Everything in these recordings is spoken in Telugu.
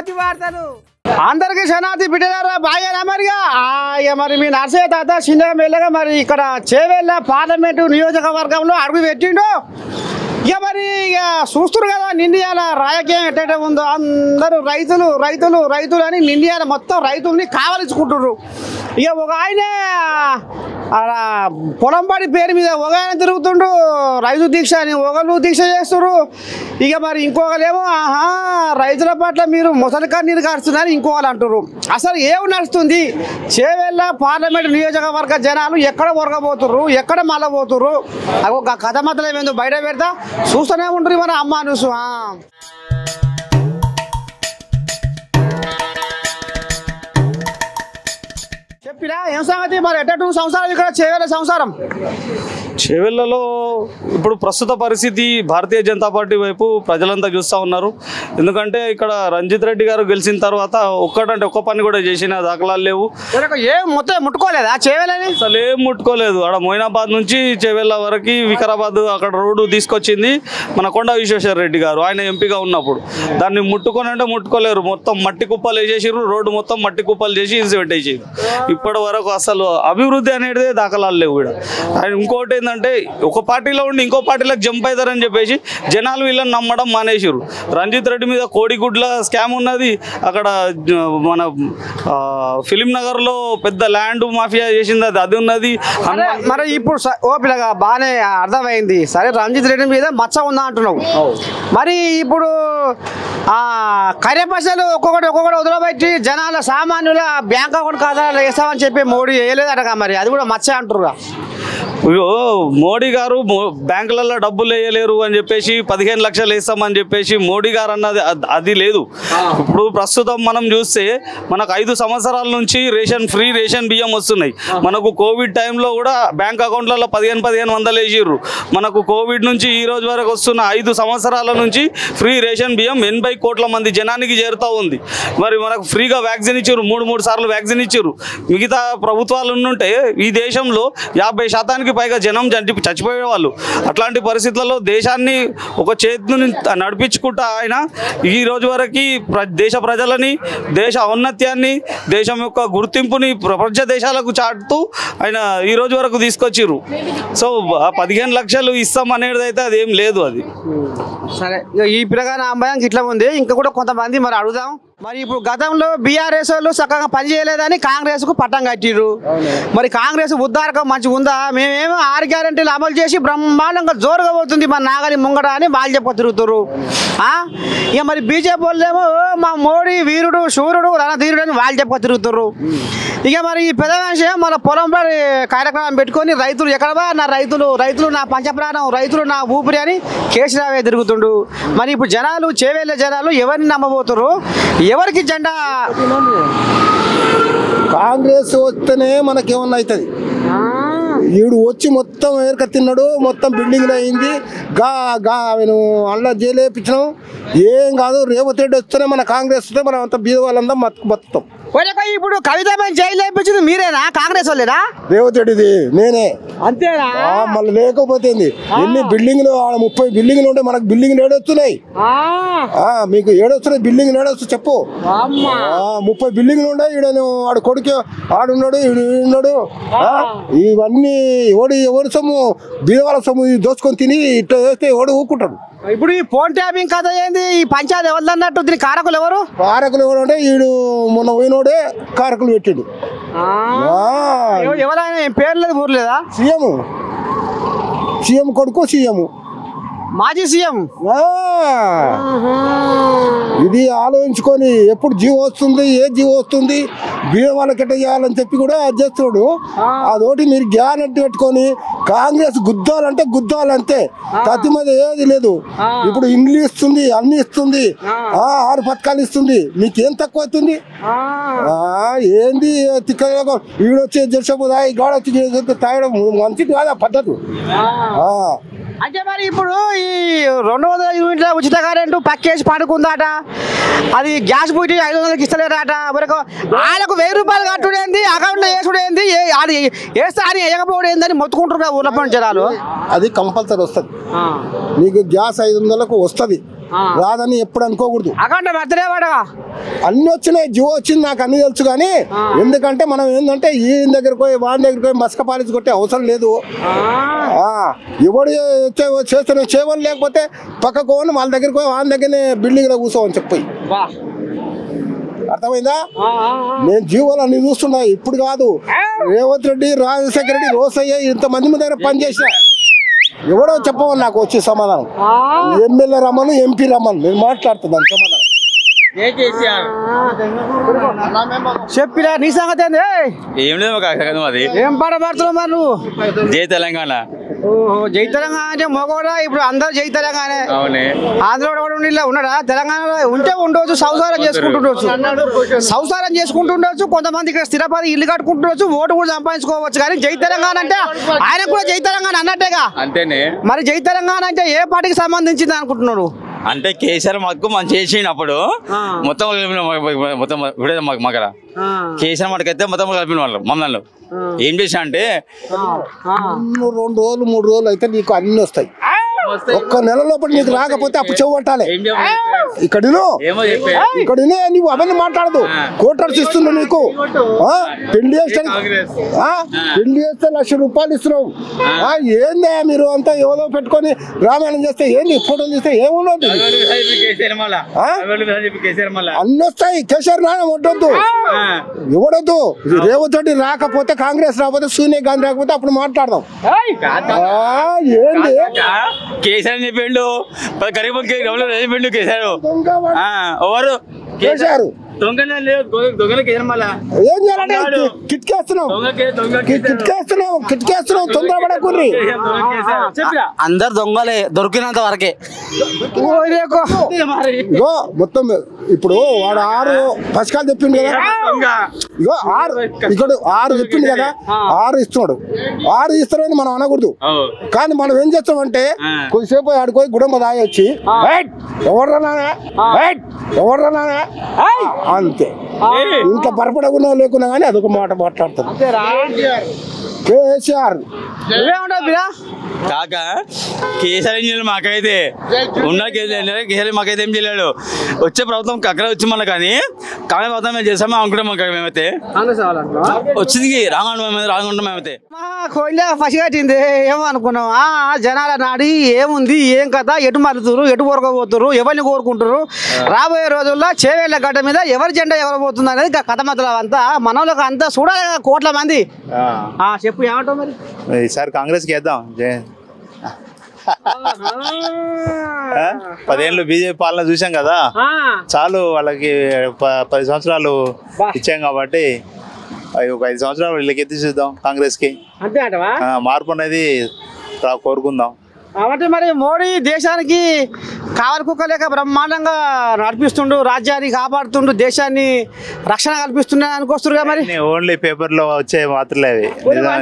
కొత్త వార్తలు అందరికీ శనార్థి బిడ్డలారా బాగా మరిగా మరి మీ నర్సయ్య తాత చిన్నగా మెల్లగా మరి ఇక్కడ చేవెళ్ళ పార్లమెంటు నియోజకవర్గంలో అడుగు పెట్టిండు. ఇక మరి ఇక చూస్తున్నారు కదా నిండియాల రాజకీయం ఎట్ట ఉందో అందరూ రైతులు రైతులు రైతులు అని నిండియాల మొత్తం రైతుల్ని కావలించుకుంటున్నారు. ఇక ఒక ఆయనే పొలంబడి పేరు మీద ఒక ఆయన తిరుగుతుండు రైతు దీక్ష అని ఒకళ్ళు దీక్ష చేస్తున్నారు. ఇక మరి ఇంకొకరేమో రైతుల పట్ల మీరు ముసలి కన్నీరు కారుస్తున్నారని ఇంకొకరు అంటారు. అసలు ఏమి నడుస్తుంది? చేవెళ్ళ పార్లమెంట్ నియోజకవర్గ జనాలు ఎక్కడ ఒరగబోతుర్రు, ఎక్కడ మళ్ళబోతుర్రు? ఒక కథ మాత్రం ఏందో బయట పెడతా చూస్తూనే ఉంటారు మన అమ్మ న్యూస్. చెప్పినా ఏం సంగతి మరి ఎట్ట సంవత్సరాలు ఇక్కడ చేవెళ్ళ సంసారం? చేవెళ్ళలో ఇప్పుడు ప్రస్తుత పరిస్థితి భారతీయ జనతా పార్టీ వైపు ప్రజలంతా చూస్తూ ఉన్నారు. ఎందుకంటే ఇక్కడ రంజిత్ రెడ్డి గారు గెలిచిన తర్వాత ఒక్కటంటే ఒక్క పని కూడా చేసిన దాఖలాలు లేవు. ఏం మొత్తం ముట్టుకోలేదా చేవెళ్ళని? అసలు ఏం ముట్టుకోలేదు. అక్కడ మొయినాబాద్ నుంచి చేవెళ్ళ వరకు వికారాబాద్ అక్కడ రోడ్డు తీసుకొచ్చింది మన కొండ విశ్వేశ్వర రెడ్డి గారు, ఆయన ఎంపీగా ఉన్నప్పుడు. దాన్ని ముట్టుకోనంటే ముట్టుకోలేరు. మొత్తం మట్టి కుప్పలు వేసేసారు, రోడ్డు మొత్తం మట్టి కుప్పలు చేసి ఇసి పెట్టేసారు. ఇప్పటి వరకు అసలు అభివృద్ధి అనేది దాఖలాలు లేవు. ఇక్కడ ఇంకోటి ఏంటంటే ఒక పార్టీలో ఉండి ఇంకో పార్టీలకు జంప్ అవుతారని చెప్పేసి జనాలు వీళ్ళని నమ్మడం మానేసారు. రంజిత్ రెడ్డి మీద కోడిగుడ్ల స్కామ్ ఉన్నది. అక్కడ మన ఫిలిం నగర్లో పెద్ద ల్యాండ్ మాఫియా చేసింది, అది ఉన్నది. మరి ఇప్పుడు ఓపిలగా బాగానే అర్థమైంది. సరే రంజిత్ రెడ్డి మీద మచ్చ ఉందా అంటున్నావు. మరి ఇప్పుడు కర్యపైసలు ఒక్కొక్కటి వదిలిపెట్టి జనాల సామాన్యుల బ్యాంక్ అకౌంట్ ఖాతాలో వేస్తామని చెప్పి మోడీ వేయలేదటగా, మరి అది కూడా మచ్చ అంటుర్రుగా. మోడీ గారు బ్యాంకులలో డబ్బులు వేయలేరు అని చెప్పేసి 15 లక్షలు వేస్తామని చెప్పేసి మోడీ గారు అన్నది అది లేదు. ఇప్పుడు ప్రస్తుతం మనం చూస్తే మనకు 5 సంవత్సరాల నుంచి ఫ్రీ రేషన్ బియ్యం వస్తున్నాయి. మనకు కోవిడ్ టైంలో కూడా బ్యాంక్ అకౌంట్లలో 1500 వేసిర్రు. మనకు కోవిడ్ నుంచి ఈ రోజు వరకు వస్తున్న 5 సంవత్సరాల నుంచి ఫ్రీ రేషన్ బియ్యం 80 కోట్ల మంది జనానికి చేరుతూ ఉంది. మరి మనకు ఫ్రీగా వ్యాక్సిన్ ఇచ్చారు, 3 సార్లు వ్యాక్సిన్ ఇచ్చారు. మిగతా ప్రభుత్వాలు ఉంటే ఈ దేశంలో 50% పైగా జనం చచ్చిపోయేవాళ్ళు. అట్లాంటి పరిస్థితులలో దేశాన్ని ఒక చేతిని నడిపించుకుంటా ఆయన ఈ రోజు వరకు దేశ ప్రజలని, దేశ ఔన్నత్యాన్ని, దేశం యొక్క గుర్తింపుని ప్రపంచ దేశాలకు చాటుతూ ఆయన ఈ రోజు వరకు తీసుకొచ్చిర్రు. సో 15 లక్షలు ఇస్తాం అనేది అయితే అదేం లేదు. అది సరే ఈ పిల్లగానే అమ్మాయి ఇట్లా ఉంది. ఇంకా కూడా కొంతమంది మరి అడుగుదాం. మరి ఇప్పుడు గతంలో బీఆర్ఎస్ వాళ్ళు చక్కగా పనిచేయలేదని కాంగ్రెస్ కు పట్టం కట్టిర్రు. మరి కాంగ్రెస్ ఉద్దారకం మంచిగా ఉందా? మేమేమో 6 గ్యారెంటీలు అమలు చేసి బ్రహ్మాండంగా జోరుగా పోతుంది మన నాగలి ముంగడ అని వాళ్ళు చెప్ప తిరుగుతారు. ఇక మరి బీజేపీ వాళ్ళేమో మా మోడీ వీరుడు శూరుడు రణధీరుడు అని వాళ్ళు చెప్ప తిరుగుతారు. ఇక మరి ఈ పెద్ద మనిషి మన పొలంలో కార్యక్రమం పెట్టుకొని రైతులు ఎక్కడబా నా రైతులు నా పంచప్రాణం, రైతులు నా ఊపిరి అని కేసీరావే తిరుగుతుండు. మరి ఇప్పుడు జనాలు చేవేళ్ళ జనాలు ఎవరిని నమ్మబోతున్నారు? ఎవరికి జెండా? కాంగ్రెస్ వస్తేనే మనకేమన్నా అవుతుంది. ఈడు వచ్చి మొత్తం ఏరక తిన్నాడు, మొత్తం బిల్డింగ్లు అయింది. ఆయన అలా జైలేపించినాం, ఏం కాదు. రేవంత్ రెడ్డి వస్తేనే మన కాంగ్రెస్ వస్తే మనం అంత బీద వాళ్ళంతా బతుకుతాం. ఇప్పుడు కవితపై జైలు వేయించింది మీరేనా? కాంగ్రెస్ వాళ్ళేనా? రేవంత్ రెడ్డిది నేనే. అంతేనా? మళ్ళీ లేకపోతే ఎన్ని బిల్డింగ్లు 30 బిల్డింగ్లు ఉంటే మనకు బిల్డింగ్లు ఏడొస్తున్నాయి. మీకు ఏడొస్తున్నాయి బిల్డింగ్లు ఏడొచ్చు చెప్పు. 30 బిల్డింగ్లు ఉండే. ఈడను వాడు కొడుకు ఆడున్నాడు, ఈడున్నాడు. ఇవన్నీ ఎవరి సొమ్ము, బీదవాళ్ళ సొమ్ము దోచుకొని తిని ఇట్లా చేస్తే ఎవడు ఊరుకుంటాడు. ఇప్పుడు ఈ ఫోన్ ట్యాపింగ్ కథ ఏంది? ఈ పంచాయతీ ఎవరు అన్నట్టు దీని కారకులు ఎవరు? కారకులు ఎవరు అంటే ఈడు మొన్న పోయినోడే కారకులు పెట్టాడు. ఎవరైనా పేరు లేదు ఊరు లేదా? సీఎం కొడుకు సీఎం, మాజీ సీఎం. ఇది ఆలోచించుకొని ఎప్పుడు జీవో వస్తుంది, ఏ జీవో వస్తుంది, బీద వాళ్ళకి ఎట్ట చేయాలని చెప్పి కూడా చేస్తున్నాడు. అదోటి మీరు గ్యారెంటీ పెట్టుకొని కాంగ్రెస్ గుద్దాలంటే గుద్దాలంతే, కత్తి మీద ఏది లేదు. ఇప్పుడు ఇండ్లు ఇస్తుంది, అన్ని ఇస్తుంది, 6 పథకాలు ఇస్తుంది. మీకేం తక్కువ అవుతుంది? ఏంది తిక్క ఈడొచ్చి జర్షపు గాడ వచ్చి తాగడం మంచిది కాదు ఆ పద్ధతి. అంటే మరి ఇప్పుడు ఈ 200 యూనిట్ల ఉచిత కరెంటు పక్కేసి పడుకుందాట, అది గ్యాస్ బుట్టి 500కి ఇస్తలేరాట. మరొక వాళ్ళకు 1000 రూపాయలు కట్టుడేంది, అకౌంట్లో వేసుడేంది, అది వేస్తా అని వేయకపోవడేందని మొత్తుకుంటున్నారు ఊళ్ళ జనాలు. అది కంపల్సరీ వస్తుంది. నీకు గ్యాస్ 500కు వస్తుంది, రాదని ఎప్పుడు అనుకోకూడదు. అక్కడ బర్త్డే వాడగా అన్ని వచ్చినాయి, జియో వచ్చింది నాకు అన్ని తెలుసు. కానీ ఎందుకంటే మనం ఏంటంటే ఈ దగ్గరకు పోయి వాడి దగ్గరికి పోయి మస్క పాలించి కొట్టే అవసరం లేదు. ఎవడు చేస్తున్నా చేయమని, లేకపోతే పక్కకు పోని వాళ్ళ దగ్గరికి పోయి వాళ్ళ దగ్గరనే బిల్డింగ్ లో కూర్చోమని చెప్పి. అర్థమైందా? నేను జీవోలు అన్ని చూస్తున్నా, ఇప్పుడు కాదు. రేవంత్ రెడ్డి, రాజశేఖర రెడ్డి, రోసయ్య ఇంతమంది మీ దగ్గర పనిచేసిన ఎవడో చెప్పమని నాకు వచ్చే సమాధానం. ఎమ్మెల్యే రమ్మను, ఎంపీ రమ్మను, నేను మాట్లాడుతున్నాను సమాధానం. చెప్పిరా నీ సంగతి ఏంది? ఏం లేదు అది. ఏం పాట పాడుతున్నావు మరి నువ్వు? జై తెలంగాణ. ఓహో, జై తెలంగాణ అంటే మగోడా? ఇప్పుడు అందరు జై తెలంగాణ. ఆంధ్రలో ఉన్నాడా? తెలంగాణలో ఉంటే ఉండవచ్చు, సంసారం చేసుకుంటుండొచ్చు, సంసారం చేసుకుంటుండొచ్చు. కొంతమంది ఇక్కడ స్థిరపడి ఇల్లు కట్టుకుంటుండొచ్చు, ఓటు కూడా సంపాదించుకోవచ్చు. కానీ జై తెలంగాణ అంటే ఆయన కూడా జై తెలంగాణ అన్నట్టేగా. అంతేనే. మరి జై తెలంగాణ అంటే ఏ పార్టీకి సంబంధించింది అనుకుంటున్నాడు? అంటే కేసీఆర్ మాకు మంచి చేసినప్పుడు మొత్తం మొత్తం మగర కేసీఆర్ మటుకైతే మొత్తం కలిపిన వాళ్ళు మమ్మల్ని ఏం చేసా అంటే 2 రోజులు 3 రోజులు అయితే నీకు అన్ని వస్తాయి. ఒక్క నెల లోపల నీకు రాకపోతే అప్పుడు చెవట్టాలి. ఇక్కడ నువ్వు అవన్నీ మాట్లాడదు. కోటర్స్ ఇస్తున్నావు నీకు. పెళ్లి చేస్తే ₹1,00,000 ఇస్తున్నావు. ఏందా మీరు అంతా ఎవరో పెట్టుకొని రామాయణం చేస్తే ఏంది? ఫోటోలు తీస్తే ఏముండదు, అన్ని వస్తాయి. కేసీఆర్ నాన్న వడ్డొద్దు, ఇవ్వడొద్దు. రేవంత్ రెడ్డి రాకపోతే, కాంగ్రెస్ రాకపోతే, సోనియా గాంధీ రాకపోతే అప్పుడు మాట్లాడదాం. ఏంది కేసీఆర్ చెప్పిండు, గరీబ్ చెప్పిండు కేసీఆర్. ఎవరు కేసీఆర్ ఏం చేయాలంటే కిట్కేస్తున్నావు తొందరపడకుర్రి. అందరు దొంగలే, దొరికినంత వరకే. ఇగో మొత్తం ఇప్పుడు వాడు 6 పథకాలు చెప్పిండు కదా. ఇగో 6 చెప్పిండు కదా, 6 ఇస్తున్నాడు. 6 ఇస్తాడని మనం అనకూడదు. కానీ మనం ఏం చేస్తామంటే కొద్దిసేపు ఆడుకోయి గుడమ్మ దాగి వచ్చి ఎవడన్నా అంతే. ఇంత పరపడకుండా లేకున్నా కానీ అదొక మాట మాట్లాడతాం. కేసీఆర్ కాక కేసీఆర్ ఏం చేయలేదు మాకైతే. ఉన్న కేసీఆర్ మాకైతే ఏం చేయలేడు. వచ్చే ప్రభుత్వం అక్కడ వచ్చి మన కానీ కాంగ్రెస్ ప్రభుత్వం మేము చేస్తామో అనుకుంటాం. మేమైతే వచ్చింది రాకుండా మేమైతే పసి కట్టింది ఏమో అనుకున్నాం. జనాల నాడి ఏముంది, ఏం కథ, ఎటు మరుతురు, ఎటు కోరుకోబోతురు, ఎవరిని కోరుకుంటారు, రాబోయే రోజుల్లో చేవేళ్ల గడ్డ మీద ఎవరి జెండా ఎవరు పోతుంది అనేది కథ మతలం అంతా మనోళ్ళకి అంతా చూడాలి. కోట్ల మంది చెప్పు ఏమంటావు మరి? ఈసారి కాంగ్రెస్ కి వేద్దాం. 10 ఏళ్ళు బీజేపీ పాలన చూసాం కదా, చాలు. వాళ్ళకి 10 సంవత్సరాలు ఇచ్చాం కాబట్టి ఒక 5 సంవత్సరాలు వీళ్ళకి ఎత్తి చూద్దాం. కాంగ్రెస్ కి మార్పు అనేది కోరుకుందాం. కాబట్టి మరి మోడీ దేశానికి కావలి కుక్క లేక బ్రహ్మాండంగా నడిపిస్తుండు, రాజ్యాన్ని కాపాడుతుండు, దేశాన్ని రక్షణ కల్పిస్తున్నాయి అనుకొస్తున్నారు. మరి ఓన్లీ పేపర్ లో వచ్చే మాత్రలే అవి.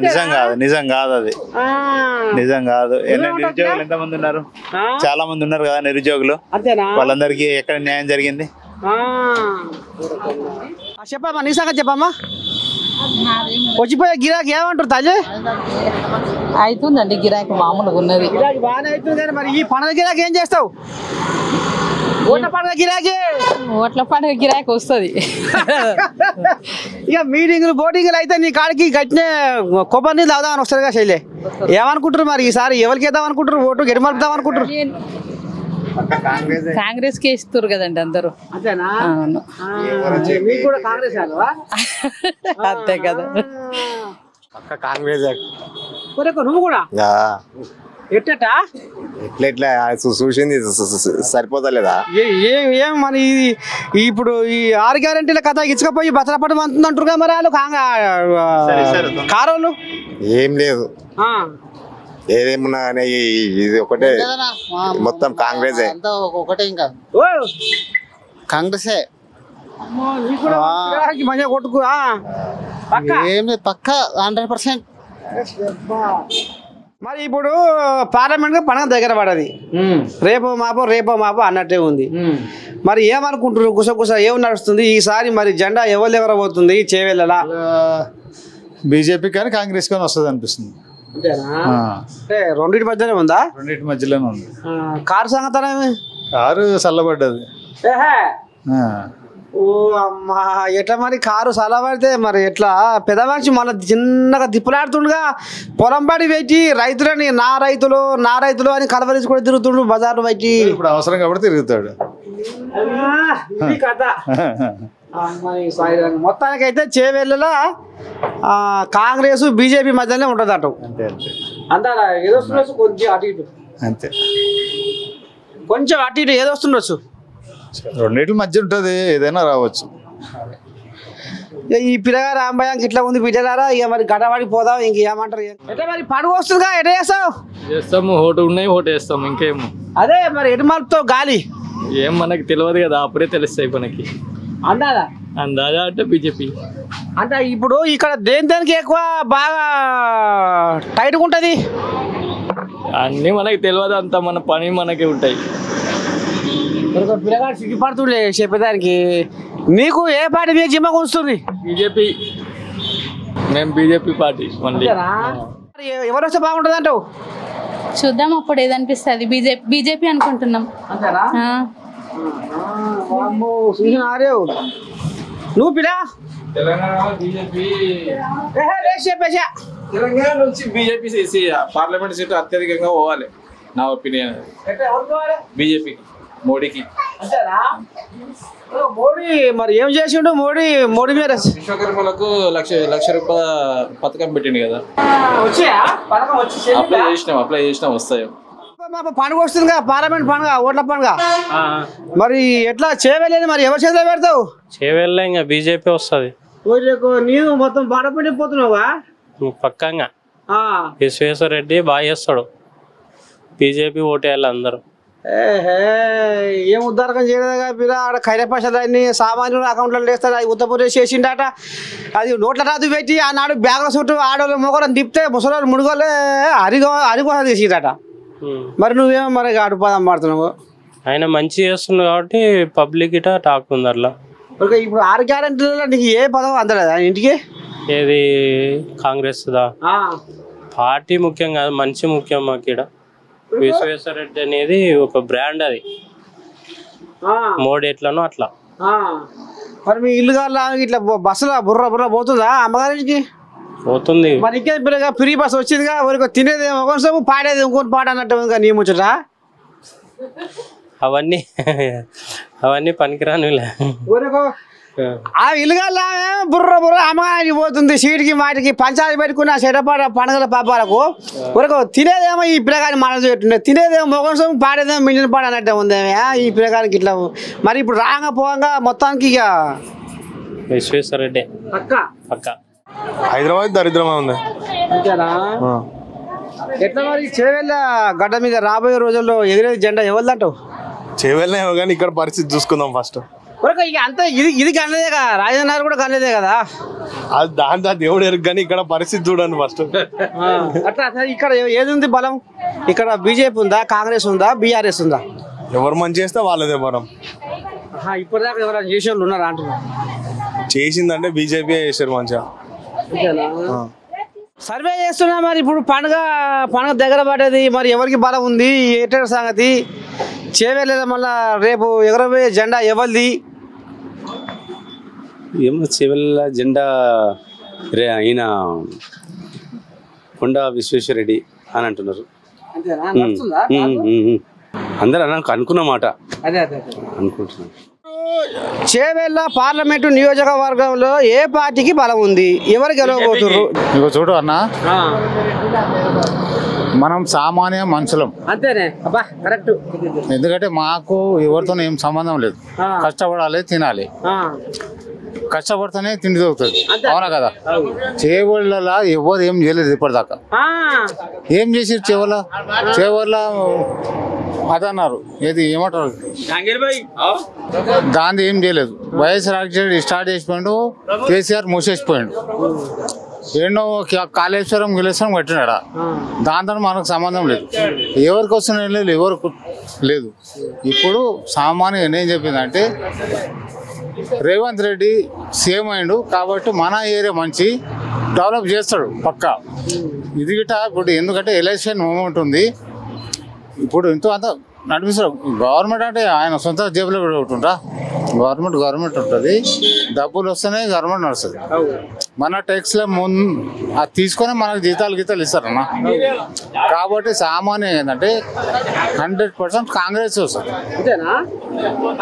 నిజం కాదు అది, నిజం కాదు. నిరుద్యోగులు ఎంతమంది ఉన్నారు? చాలా మంది ఉన్నారు కదా నిరుద్యోగులు. వాళ్ళందరికీ ఎక్కడ న్యాయం జరిగింది? చెప్పమ్మా, నీ సంగతి చెప్పమ్మా. వచ్చిపోయే గిరాకీ ఏమంటారు తల్లి? అవుతుందండి గిరాకీ మామూలుగా ఉన్నది. గిరాకీ బాగానే అవుతుంది కానీ మరి ఈ పండుగ గిరాకీ ఏం చేస్తావు? ఓట్ల పండుగ గిరాకీ, ఓట్ల పండుగ గిరాకీ వస్తుంది. ఇక మీటింగ్లు బోటింగ్లు అయితే నీ కాడికి గట్టినే కొబ్బరి నీళ్ళు తాగుదామని వస్తుంది కదా శైలే. ఏమనుకుంటారు మరి ఈసారి? ఎవరికి వేద్దాం అనుకుంటారు ఓటు? గెడి మలుపుదాం అనుకుంటారు? కాంగ్రెస్ కే ఇస్తారు కదండి అందరూ. అవును, అంతే కదా. నువ్వు కూడా ఎట్లా చూసింది సరిపోతలేదా? ఏం మరి ఇప్పుడు ఈ 6 గ్యారెంటీల కథ ఇచ్చకపోయి బతలపడం అంటుంది అంటారు కదా మరి వాళ్ళు కారోళ్ళు. ఏం లేదు, ఏదేమన్నా ఇది ఒకటే, మొత్తం కాంగ్రెసే. కాంగ్రెసే మంచిగా కొట్టుకు ఏం లేదు, పక్కా 100%. మరి ఇప్పుడు పార్లమెంట్ పండుగ దగ్గర పడది, రేపో మాపో అన్నట్టే ఉంది. మరి ఏమనుకుంటున్నారు? గుసగుస ఏం నడుస్తుంది ఈసారి? మరి జెండా ఎవరు పోతుంది చేవేళ్ళలా? బీజేపీ కానీ కాంగ్రెస్ కానీ వస్తుంది అనిపిస్తుంది. అంటే రెండింటి మధ్యనే ఉందా? రెండింటి మధ్యలోనే ఉంది. కారు సంగతి కారు చల్లబడ్డది. ఓ అమ్మా, ఎట్లా మరి కారు చల్లబడితే మరి ఎట్లా? పెద్ద మనిషి మన చిన్నగా తిప్పులాడుతుండగా పొలం పడి పెట్టి రైతులని నా రైతులు అని కలవరించి కూడా తిరుగుతుండు బజార్లు పెట్టి. ఇప్పుడు అవసరం కాబట్టి తిరుగుతాడు. ఇది కథ. మొత్తానికి అయితే చేవెళ్ళలో కాంగ్రెస్ బీజేపీ మధ్యనే ఉంటుంది అటు. అంతా ఏదో కొంచెం అటు ఇటు, అంతే కొంచెం అటు ఇటు ఏదో వస్తుండొచ్చు. రెండింటి మధ్య ఉంటుంది, ఏదైనా రావచ్చు. ఈ పిల్లగా రాంబయ్యకి ఇట్లా ఉంది బిడ్డలారా. ఇక మరి గడవాడి పోదాం. ఇంకేమంటారు? ఎట్లా మరి పండుగ వస్తుందిగా, ఎట్లా చేస్తావు? చేస్తాము, ఓటు ఉన్నాయి, ఓటు వేస్తాము. ఇంకేమో అదే మరి ఎటు మలుపుతావు గాలి? ఏం మనకి తెలియదు కదా, అప్పుడే తెలుస్తాయి మనకి. అందాదా అంటే బీజేపీ. అంటే ఇప్పుడు ఇక్కడ దేనికి ఎక్కువ బాగా టైట్గా ఉంటుంది? అన్నీ మనకి తెలియదు, అంత మన పని మనకి ఉంటాయి. పిల్లగాడు సిగ్గుపడుతుండే చెప్పేదానికి. నీకు ఏ పార్టీ మీద జిమ్మ ఉంచుతుంది? బీజేపీ. మేము బీజేపీ పార్టీ మళ్ళీ. ఎవరు వస్తే బాగుంటుంది అంటావు? చూద్దాం, అప్పుడు ఏదనిపిస్తుంది. బీజేపీ అనుకుంటున్నాం. నువ్వు పిల్ల తెలంగాణ నుంచి బీజేపీ పార్లమెంట్ సీటు అత్యధికంగా పోవాలి నా ఒపీనియన్. బీజేపీకి, మోడీకి. మోడీ మరి ఏం చేసిండు? మోడీ మీద విశ్వకర్మలకు లక్ష రూపాయల పథకం పెట్టిండు కదా. అప్లై చేసినాం వస్తాయి. పండుగ వస్తుంది కదా, పార్లమెంట్ పండుగ, ఓట్ల పండుగ. మరి ఎట్లా చేయలేదు? మరి ఎవరి చేతిలో పెడతావు? చేయలే, ఇంకా బీజేపీ వస్తుంది. నీవు మొత్తం బాధపడిపోతున్నావా? పక్కంగా విశ్వేశ్వర రెడ్డి బాగా చేస్తాడు. బీజేపీ ఓటేయాలి అందరూ. ఏం ఉద్దారకం చేయలేదుగా పిల్ల. ఆడ ఖైరపాషాన్ని సామాన్యుల అకౌంట్లో వేస్తారు. అది ఉత్తపూరేసి చేసిండట. అది నోట్ల రాదు పెట్టి ఆనాడు బ్యాగుల చుట్టూ ఆడవాళ్ళు మొగలను తిప్పితే ముసలి ముడుగోలే అరిగోస తీసిరట. మరి నువ్వేమో మరి అడుపదం పడుతున్నావు. ఆయన మంచి చేస్తున్నాడు కాబట్టి పబ్లిక్ ఇట టాక్ ఉంది అట్లా. ఇప్పుడు 6 గ్యారెంటీలలో నీకు ఏ పదం అందలేదా ఇంటికి? ఏది కాంగ్రెస్ దా? పార్టీ ముఖ్యం కాదు, మంచి ముఖ్యం మాకు ఇక్కడ. విశ్వేశ్వర రెడ్డి అనేది ఒక బ్రాండ్, అది మోడీ ఎట్లనో అట్లా. మరి మీ ఇల్లు కాదు ఇట్లా బస్సులో బుర్ర పోతుందా అమ్మగారికి? పోతుంది. మరి ఇంకే ఫ్రీ బస్ వచ్చిందిగా. ఊరికి తినేది ఒకసారి పాడేది ఇంకొని పాట అన్నట్టు నీ ముచ్చట. అవన్నీ పనికిరానిలే. ఆ ఇల్లుగా బుర్ర అమ్మగారికి పోతుంది. సీటుకి మాటికి పంచాయతీ పెట్టుకున్న చెడపాట పండుగల పాపాలకు ఊరకు తినేదేమో ఈ పిల్లగాని మనసు పెట్టుండే. తినేదేమో మొగం పాడేదేమో మించిన పాట అన్నట్టు ఉందేమే ఈ పిల్లగానికి ఇట్లా. మరి ఇప్పుడు రాగా పోగా మొత్తానికి ఇక విశ్వేశ్వర రెడ్డి పక్క. హైదరాబాద్ దరిద్రమే ఉంది. ఎట్లా మరి చేవెళ్ళ గడ్డ మీద రాబోయే రోజుల్లో ఎగిరేది జెండా ఎవరిదంటావు? చేవెళ్ళనే కానీ ఇక్కడ పరిస్థితి చూసుకుందాం ఫస్ట్. ఇక అంతా ఇది కనలేదే కదా, రాజధాని కూడా కనలేదే కదా. అది దాంతో దేవుడు ఎరుగు కానీ ఇక్కడ పరిస్థితి చూడండి ఫస్ట్. అట్లా ఇక్కడ ఏది ఉంది బలం? ఇక్కడ బీజేపీ ఉందా, కాంగ్రెస్ ఉందా, బీఆర్ఎస్ ఉందా? ఎవరు మంచి చేస్తే వాళ్ళదే బలం. ఇప్పటిదాకా ఎవరైనా చేసే వాళ్ళు ఉన్నారా అంటున్నా? చేసిందంటే బీజేపీ చేశారు మంచిగా. సర్వే చేస్తున్నా. మరి ఇప్పుడు పండుగ దగ్గర పడ్డది. మరి ఎవరికి బలం ఉంది ఏట సంగతి? చేవేలేదా మళ్ళా రేపు ఎగరబోయే జెండా ఎవరిది? ఏమో చేవెళ్ళ జెండా ఈయన కొండ విశ్వేశ్వరరెడ్డి అని అంటున్నారు. అందరూ అనుకున్న మాట అనుకుంటున్నాను. చేవెళ్ళ పార్లమెంటు నియోజకవర్గంలో ఏ పార్టీకి బలం ఉంది? ఎవరు గెలవబోతున్నారు? ఇగో చూడు అన్న, మనం సామాన్య మనుషులం అంతేనే. అబ్బా కరెక్ట్. ఎందుకంటే మాకు ఎవరితో ఏం సంబంధం లేదు. కష్టపడాలి, తినాలి. కష్టపడితేనే తిండి దొరుకుతుంది. అవునా కదా? చేవళ్ళ ఎవరు ఏం చేయలేదు ఇప్పటిదాకా. ఏం చేసారు చేవళ్ళ అదన్నారు, ఏది ఏమంటారు, గాంధీ ఏం చేయలేదు. వైఎస్ రాజశేఖర్ స్టార్ట్ చేసిపోయిండు, కేసీఆర్ మూసేసిపోయిండు. ఎన్నో కాళేశ్వరం గిలేశ్వరం కట్టినాడా, దాంతో మనకు సంబంధం లేదు. ఎవరికి వస్తున్నాయి లేదు, ఎవరికి లేదు. ఇప్పుడు సామాన్యంగా ఏం చెప్పిందంటే రేవంత్ రెడ్డి సీఎం అయిండు కాబట్టి మన ఏరియా మంచి డెవలప్ చేస్తాడు పక్కా. ఇది గిట ఇప్పుడు ఎందుకంటే ఎలక్షన్ మూమెంట్ ఉంది. ఇప్పుడు ఎంతో అంత నడిపిస్తారు. గవర్నమెంట్ అంటే ఆయన సొంత జేబులో పెట్టుకుంటా. గవర్నమెంట్ ఉంటుంది, డబ్బులు వస్తేనే గవర్నమెంట్ నడుస్తుంది. మన ట్యాక్స్లో ముందు అది తీసుకొని మనకు జీతాలు ఇస్తారన్న. కాబట్టి సామాన్యం ఏంటంటే 100% కాంగ్రెస్ వస్తుంది.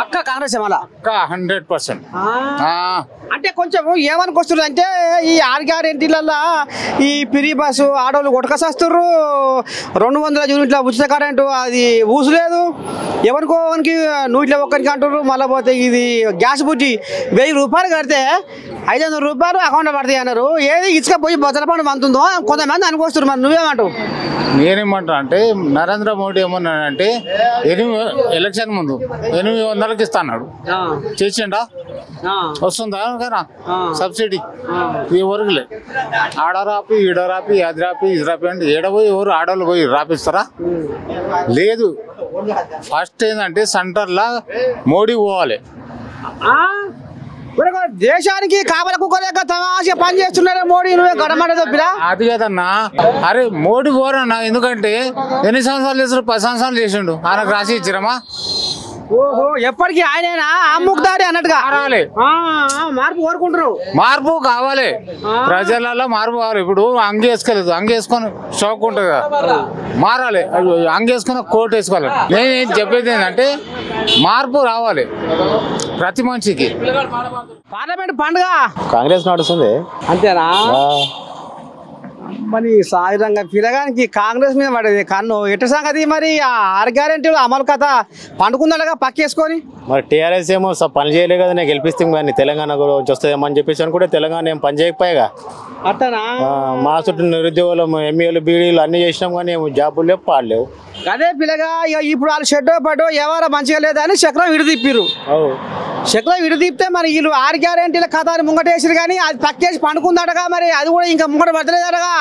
పక్క కాంగ్రెస్ మళ్ళా 100%. అంటే కొంచెం ఏమనుకొస్తుంది అంటే ఈ 6 గ్యారెంటీలల్లో ఈ ఫ్రీ బస్సు ఆడోళ్ళు కొట్టుకొస్తారు, 200 యూనిట్ల ఉచిత కరెంటు అది ఊసులేదు. ఎవరికోనికి 100 ఒక్కరికి అంటారు. మళ్ళీ పోతే ఇది గ్యాస్ బుద్ధి 1000 రూపాయలు కడితే 500 రూపాయలు అకౌంట్లో పడతాయి అన్నారు. ఏది ఇసుక పోయి బొచ్చల పండు మంతుందో కొంతమంది అనుకొస్తారు. మరి నువ్వేమంటావు? నేనేమంటా అంటే నరేంద్ర మోడీ ఏమన్నాడంటే ఎలక్షన్ ముందు 800కి ఇస్తా అన్నాడు. చేసిండా? వస్తుందా కదా సబ్సిడీ? ఎవరికి లేదు. ఆడరాపి ఈడరాపి అది రాపి ఇది రాపి అంటే ఏడపోయి ఎవరు ఆడవాళ్ళు పోయి రాపిస్తారా? లేదు. ఫస్ట్ ఏంటంటే సెంటర్లో మోడీ పోవాలి. దేశానికి కాపల కుక్కలేక తమాషా పని చేస్తున్నారే మోడీ. నువ్వే గడమడ తప్పిరా? అది కదన్నా. అరే మోడీ పోరన్నా. ఎందుకంటే ఎన్ని సంవత్సరాలు చేసాడు? 10 సంవత్సరాలు చేసిండు. ఆయనకు రాసి ఇచ్చిరమ్మా. ఓహో, ఎప్పటికీ ఆయనేనా అమ్ముకుతాడే అన్నట్టుగా మార్పు కోరుకుంటారు. మార్పు కావాలి, ప్రజలలో మార్పు కావాలి. ఇప్పుడు అంగి వేసుకోలేదు, అంగి వేసుకొని షాక్ ఉంటుంది కదా, మారాలి. అంగి వేసుకొని కోట్ వేసుకోవాలి. నేను చెప్పేది ఏంటంటే మార్పు రావాలి ప్రతి మనిషికి. పార్లమెంట్ పండుగ కాంగ్రెస్ నడుస్తుంది అంతేనా? మరి సాధారణంగా పిల్లగానికి కాంగ్రెస్ మీద పడేది కన్ను. ఎట్ట సంగతి మరి? 6 గ్యారెంటీలు అమలు కథ పండుకుందగా పక్కేసుకొని. మరి టీఆర్ఎస్ ఏమో పని చేయలే కదా, నేను గెలిపిస్తాం కానీ తెలంగాణ గురించి వస్తుందేమో అని చెప్పేసి అనుకుంటే తెలంగాణ ఏం పని చేయకపోయాగా. అట్టనా? మా చుట్టూ నిరుద్యోగులు ఎంఈలు బీడీలు అన్ని చేసినాం కానీ జాబులు లేవు పాడలేవు. అదే పిల్లగా ఇప్పుడు వాళ్ళు షెడ్డో పడ్డో ఎవరో మంచిగా లేదని చక్రం విడదీప్పిర్రు. చక్రం విడదీపితే మరి వీళ్ళు 6 గ్యారెంటీల కథని ముంగటేసారు కానీ అది పక్కేసి పండుకుందటగా. మరి అది కూడా ఇంకా ముంగట పడతలేదటగా.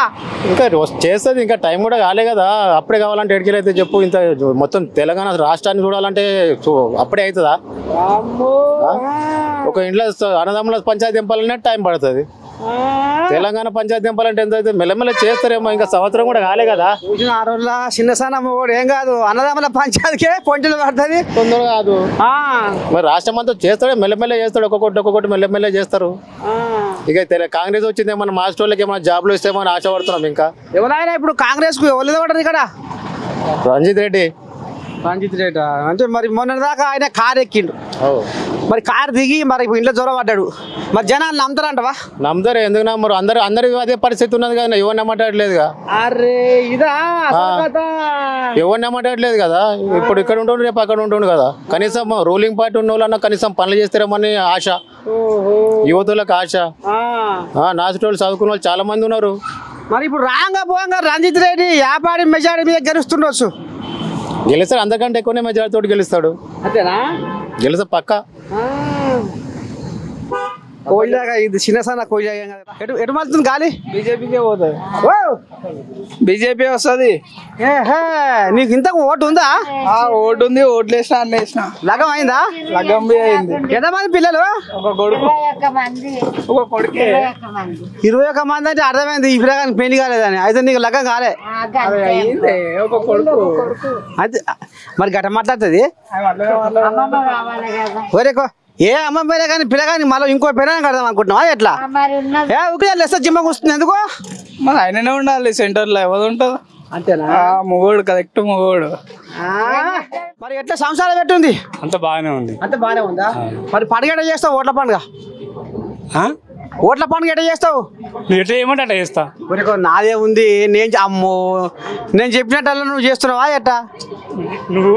ఇంకా చేస్తుంది, ఇంకా టైం కూడా కాలే కదా. అప్పుడే కావాలంటే ఎడికెళ్ళైతే చెప్పు. ఇంత మొత్తం తెలంగాణ రాష్ట్రాన్ని చూడాలంటే అప్పుడే అవుతుందా? ఒక ఇంట్లో అన్నదమ్ముల పంచాయతీ దింపాలనే టైం పడుతుంది. తెలంగాణ పంచాయతీ దింపాలంటే ఎంత అయితే మెల్లమెల్ల చేస్తారేమో. ఇంకా సంవత్సరం కూడా కాలే కదా. ఆ రోజుల చిన్న సన్న ఏం కాదు, అన్నదమ్ముల పంచాయతీకే పొంటలు పడుతుంది, తొందర కాదు. మరి రాష్ట్రం అంతా చేస్తాడే, మెల్లమెల్ల చేస్తాడు. ఒక్కొక్కటి మెల్లమెల్ల చేస్తారు. ఇక కాంగ్రెస్ వచ్చింది ఏమన్నా మాస్టర్ వాళ్ళకి ఏమైనా జాబ్లు ఇస్తేమో అని ఆశపడుతున్నాం. ఇంకా ఎవరైనా ఇప్పుడు కాంగ్రెస్ కు ఎవరు పడరు ఇక్కడ? రంజిత్ రెడ్డి అంటే మరి మొన్న దాకా ఆయన కారు ఎక్కిండు, మరి కారు దిగి మరి ఇంట్లో జ్వరం పడ్డాడు. మరి జనాలు నమ్ముతారంటవా? నమ్ముతారు. ఎందుకు నమ్మరు? అందరు అదే పరిస్థితి ఉన్నది కదా. ఎవరు నమ్మటట్లేదు. అరే ఇదా ఎవరు నమ్మటట్లేదు కదా. ఇప్పుడు ఇక్కడ ఉంటుండు, రేపు అక్కడ ఉంటుండు కదా. కనీసం రూలింగ్ పార్టీ ఉన్న వాళ్ళన్నా కనీసం పనులు చేస్తారేమని ఆశ, యువతులకు ఆశ. నాచుటోళ్ళు చదువుకున్న వాళ్ళు చాలా మంది ఉన్నారు. మరి ఇప్పుడు రాంగా పోంగా రంజిత్ రెడ్డి వ్యాపారి మెజారిటీ మీద గెలుస్తుండొచ్చు. గెలుస్తాడు, అందరికంటే ఎక్కువనే మెజారిటీ గెలుస్తాడు. అంతేనా? గెలుస్తా పక్క. కోయిలాగా ఇది చిన్న సన్న కోయిలా ఎటు మారుతుంది గాలి? బీజేపీకే పోతుంది. బీజేపీ వస్తుంది. నీకు ఇంతకు ఓటు ఉందా? ఓటు ఉంది, ఓట్లు వేసిన అన్ని వేసిన. లగం అయిందా? లగం అయింది. ఎంతమంది పిల్లలు? ఒక కొడుకు, ఒక కొడుకే. 21 మంది అంటే అర్థమైంది ఈ పిల్లగానికి పెళ్లి కాలేదని. అయితే నీకు లగం కాలే? ఒక కొడుకు. అయితే మరి గట్ట మాట్లాడుతుంది. ఏ అమ్మ పేరే కానీ పిల్లగాని మళ్ళీ ఇంకో పిల్లగాని కడదాం అనుకుంటున్నావా ఎట్లా? లెస్స జిమ్మకు వస్తుంది ఎందుకు? మరి ఆయననే ఉండాలి సెంటర్లో, ఎవరు ఉంటుంది? అంతేనా? మొగోడు, కరెక్ట్ మొగోడు. మరి ఎట్లా సంసారం పెట్టుంది? అంత బాగానే ఉంది. అంత బాగానే ఉందా? మరి పండుగ ఎట్లా చేస్తావు? ఓట్ల పండుగ ఎట్లా చేస్తావు? నువ్వు ఎట్లా చేయమంటే అట్లా చేస్తా. నాదే ఉంది, అమ్మో నేను చెప్పినట్టు నువ్వు చేస్తున్నావా ఎట్టా? నువ్వు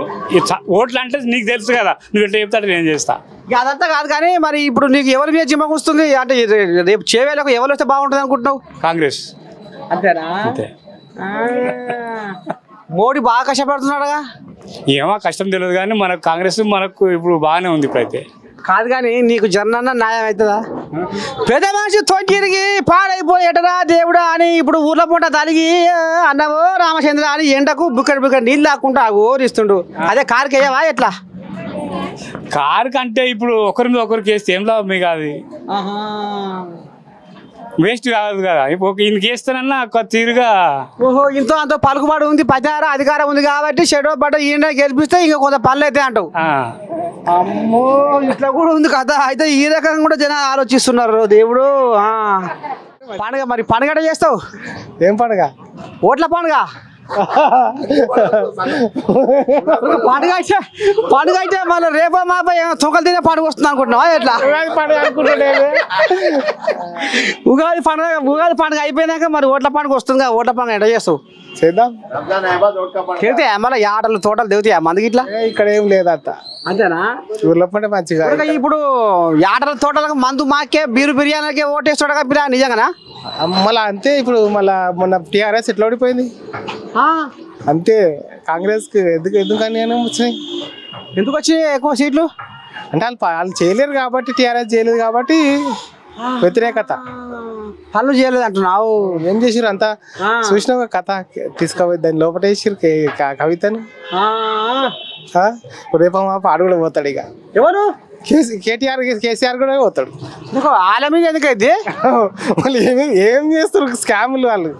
ఓట్లు అంటే నీకు తెలుసు కదా, నువ్వు ఎట్లా చెప్తా నేను చేస్తా. అదంతా కాదు కానీ మరి ఇప్పుడు నీకు ఎవరి మీద జిమ్మకు వస్తుంది అంటే రేపు చేవేలకు ఎవరు వస్తే బాగుంటుంది అనుకుంటున్నావు? కాంగ్రెస్. అంతేనా? అంతే. మోడీ బాగా కష్టపడుతున్నాడుగా. ఏమో కష్టం తెలియదు కానీ మనకు కాంగ్రెస్ మనకు ఇప్పుడు బాగానే ఉంది ఇప్పుడైతే. కాదు కానీ నీకు జర్నన్న న్యాయం అవుతుందా? పెద్ద మనిషి తొట్టిరిగి పాడైపోయేటరా దేవుడా అని ఇప్పుడు ఊర్లో పూట తలిగి అన్నవో రామచంద్ర అని ఎండకు బుక్కడి నీళ్ళు లాక్కుంటా ఓరిస్తుండు. అదే కారుకి వేయవా ఎట్లా? కారు కంటే ఇప్పుడు ఒకరి మీద ఒకరికి వేస్తే ఏం లాభం మీకు? అది వేస్ట్ కాదు కదా ఇప్పుడు ఈయనకి వేస్తానన్నా ఒక తీరుగా ఓహో ఇంతో అంత పలుకుబడి ఉంది ప్రచార అధికారం ఉంది కాబట్టి షెడో బట్ట ఈయన గెలిపిస్తే ఇంకా కొంత పనులు అయితే అంటావు. అమ్మో ఇట్లా కూడా ఉంది కదా. అయితే ఈ రకంగా కూడా జనాలు ఆలోచిస్తున్నారు. దేవుడు పండుగ మరి పండుగ చేస్తావు? ఏం పండుగ? ఓట్ల పండుగ. పండుగ అయితే మళ్ళీ రేపో మాపై తొక్కలు తినే పండుగ వస్తుంది అనుకుంటున్నావా ఎట్లా? ఉగాది పండుగ అయిపోయినాక మరి ఓట్ల పండుగ వస్తుంది కదా. ఓట్ల పండుగ ఎట్లా చేస్తావు? చేద్దాం. తిరుగుతాయా మళ్ళీ ఆటలు తోటలు దిగుతాయా మందికి ఇట్లా? ఇక్కడ ఏం లేదంట. అంతేనా? ఊర్లో పంటే మంచిగా. ఇప్పుడు ఆటల తోటలకు మందు మాకే బీరు బిర్యానీకే ఓటేస్తాడు కదా నిజంగానా? మళ్ళా అంతే. ఇప్పుడు మళ్ళా మొన్న టీఆర్ఎస్ ఎట్లా ఓడిపోయింది అంతే. కాంగ్రెస్ కి ఎందుకని వచ్చినాయి? ఎందుకు వచ్చినాయి ఎక్కువ సీట్లు? అంటే వాళ్ళు చేయలేరు కాబట్టి, టీఆర్ఎస్ చేయలేదు కాబట్టి వ్యతిరేకత. పనులు చేయలేదు అంటున్నావు. ఏం చేసిరు అంతా చూసిన కథ తీసుకోపోయి దాని లోపల వేసిరు కవితను. రేపు మా పాడు కూడా పోతాడు. ఇక ఎవరు? కేసీఆర్ కూడా పోతాడు. వాళ్ళ మీద ఎందుకైతే వాళ్ళు ఏం చేస్తారు స్కాములు వాళ్ళు.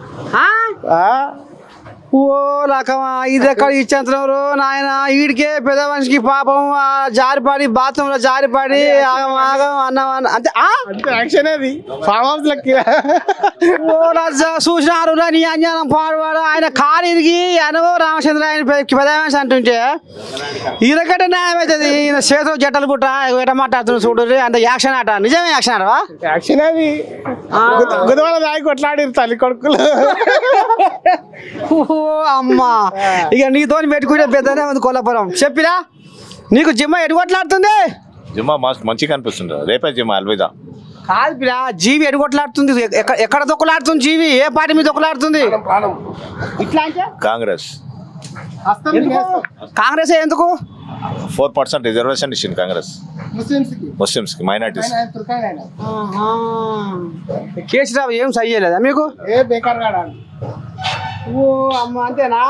ఓ లకమా ఇది ఎక్కడ ఇచ్చేంతరు నాయన. వీడికే పెద్ద మనిషికి పాపం జారిపడి బాత్రూమ్ లో జారిపడి ఆగం ఆగం అన్నం అంతే. యాక్షన్ అది ఫామ్ హౌస్ లెక్క. ఓ రాజా చూసినారు నీ అజ్ఞానం పాడువాడు. ఆయన కారు ఇరిగి అనవో రామచంద్ర ఆయన పెద్ద మనిషి అంటుంటే ఇరకటే న్యాయం అవుతుంది. ఈయన చేతులు జట్టలు పుట్ట ఎట మాట్లాడుతున్నా చూడు. అంత యాక్షన్ ఆట. నిజమే యాక్షన్ ఆటవా? యాక్షన్ అది. గుదవాళ్ళ దాగి కొట్లాడిరు తల్లి కొడుకులు. అమ్మా ఇక నీతో పెట్టుకుంటే పెద్దనే ఉంది కొల్లాపురం. చెప్పినా నీకు జిమ్మ ఎటు కొట్లాడుతుంది? జిమ్మా మంచిగా అనిపిస్తుంది. రేపే జిమ్మా అల్విదా కాదు పిరా. జీవి ఎటు కొట్లాడుతుంది? ఎక్కడ దొక్కలాడుతుంది జీవి? ఏ పార్టీ మీద దొక్కలాడుతుంది? ఇట్లా కాంగ్రెస్. కాంగ్రెస్ ఎందుకు? 4% రిజర్వేషన్ ఇచ్చింది కాంగ్రెస్ ముస్లిమ్స్ కి, మైనార్టీస్. కేసీరావు ఏం సరి చేయలేదా మీకు? ఓ అమ్మ అంతేనా?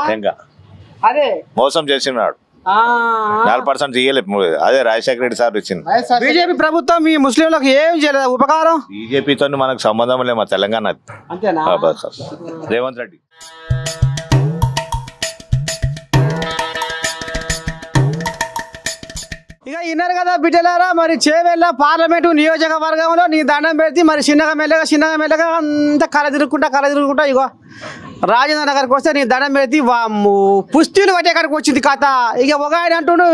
అదే మోసం చేసినాడు. 4% చేయలేదు. అదే రాజశేఖర రెడ్డి సార్ ఇచ్చింది. బీజేపీ ప్రభుత్వం ఈ ముస్లింలకు ఏం చేయలేదు ఉపకారం? బీజేపీతో మనకు సంబంధం లేదు. మా తెలంగాణ అంతేనా? రేవంత్ రెడ్డి. ఇక విన్నారు కదా బిడ్డలారా. మరి చేవెళ్ళ పార్లమెంటు నియోజకవర్గంలో నీ దండం పెడితే మరి చిన్నగా మెల్లగా అంతా కల తిరుగుకుంటా ఇగో రాజేంద్ర నగర్కి వస్తే నీ దండం పెడితే వామ్ము పుస్తీలు పట్టే కాడికి వచ్చింది కథ. ఇక ఒక ఆయన అంటుండు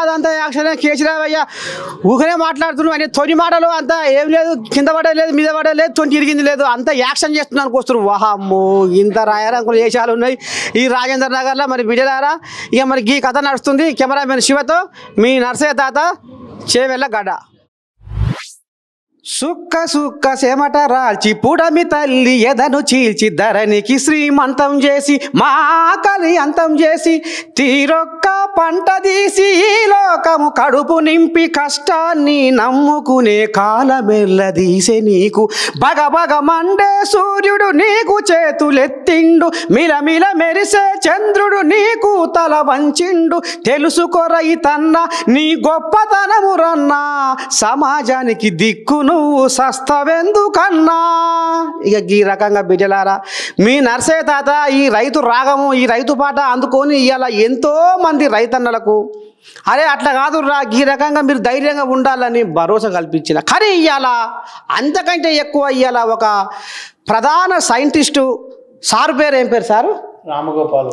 అదంతా యాక్షన్ కేసీరావు అయ్యా ఊహనే మాట్లాడుతున్నావు అని. తొని మాటలు అంతా ఏం లేదు, కింద పడలేదు మీద పడలేదు, తొని తిరిగింది లేదు, అంతా యాక్షన్ చేస్తున్నాను వస్తారు. వాహమ్ము ఇంత రాయరంకులు వేషాలు ఉన్నాయి ఈ రాజేంద్ర నగర్లో. మరి బిడ్డలారా ఇక మరి ఈ కథ నడుస్తుంది. కెమెరామెన్ శివతో మీ నర్సయ్య తాత చేవెళ్ళ గడ్డ. సుక్క సేమట రాల్చి పుడమి తల్లి ఎదను చీల్చి ధరణికి శ్రీమంతం చేసి మా ఆకలి అంతం చేసి తీరొక్క పంట తీసి ఈ లోకము కడుపు నింపి కష్టాన్ని నమ్ముకునే కాలమెల్లదీసే నీకు బగబగ మండే సూర్యుడు నీకు చేతులెత్తిండు, మిలమిల మెరిసే చంద్రుడు నీకు తల వంచిండు. తెలుసుకోరైతన్న నీ గొప్పతనము రన్నా, సమాజానికి దిక్కును నువ్వు సస్తవెందుకన్నా. ఇక ఈ రకంగా బిడ్డలారా మీ నర్సయ్య తాత ఈ రైతు రాగము ఈ రైతు పాట అందుకొని ఇవాళ ఎంతో మంది రైతన్నలకు అరే అట్లా కాదు రా ఈ రకంగా మీరు ధైర్యంగా ఉండాలని భరోసా కల్పించిన. కానీ ఇవాళ అంతకంటే ఎక్కువ ఇవాళ ఒక ప్రధాన సైంటిస్టు సారు పేరు ఏం పేరు సారు? రామగోపాల్.